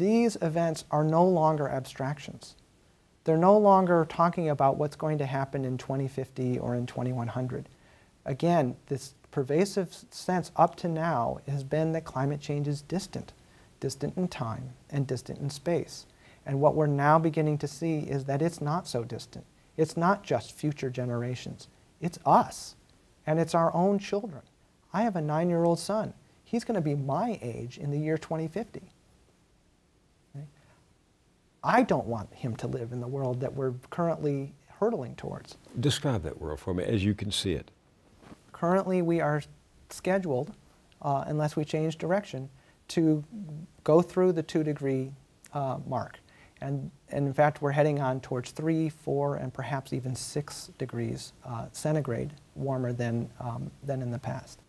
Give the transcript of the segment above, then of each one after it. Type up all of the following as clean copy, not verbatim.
these events are no longer abstractions. They're no longer talking about what's going to happen in 2050 or in 2100. Again, this pervasive sense up to now has been that climate change is distant in time and distant in space. And what we're now beginning to see is that it's not so distant. It's not just future generations. It's us, and it's our own children. I have a 9-year-old son. He's going to be my age in the year 2050. Okay? I don't want him to live in the world that we're currently hurtling towards. Describe that world for me as you can see it. Currently, we are scheduled, unless we change direction, to go through the 2-degree mark. And in fact, we're heading on towards 3, 4, and perhaps even 6 degrees centigrade warmer than in the past.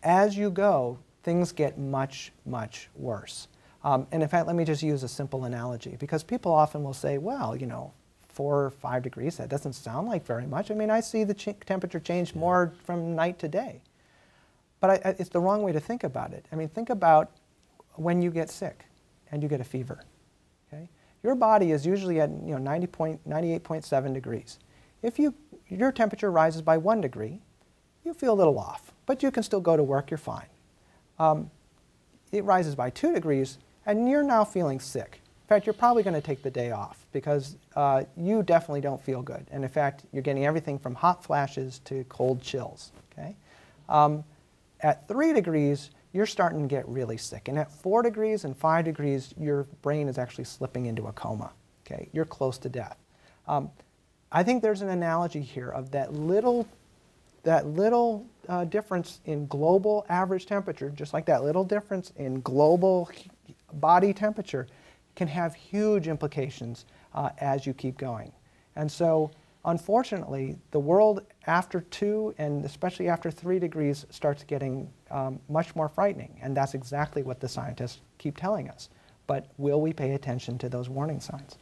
As you go, things get much, much worse. And in fact, let me just use a simple analogy, because people often will say, well, you know, 4 or 5 degrees, that doesn't sound like very much. I mean, I see the temperature change more from night to day. But it's the wrong way to think about it. I mean, think about when you get sick and you get a fever. Okay? Your body is usually at 98.7 degrees. If your temperature rises by 1 degree, you feel a little off, but you can still go to work, you're fine. It rises by 2 degrees, and you're now feeling sick. In fact, you're probably going to take the day off because you definitely don't feel good. And in fact, you're getting everything from hot flashes to cold chills. Okay? At 3 degrees, you're starting to get really sick. And at 4 degrees and 5 degrees, your brain is actually slipping into a coma. Okay? You're close to death. I think there's an analogy here of that little difference in global average temperature, just like that little difference in global body temperature, can have huge implications as you keep going. And so, unfortunately, the world after 2 and especially after 3 degrees starts getting much more frightening. And that's exactly what the scientists keep telling us. But will we pay attention to those warning signs?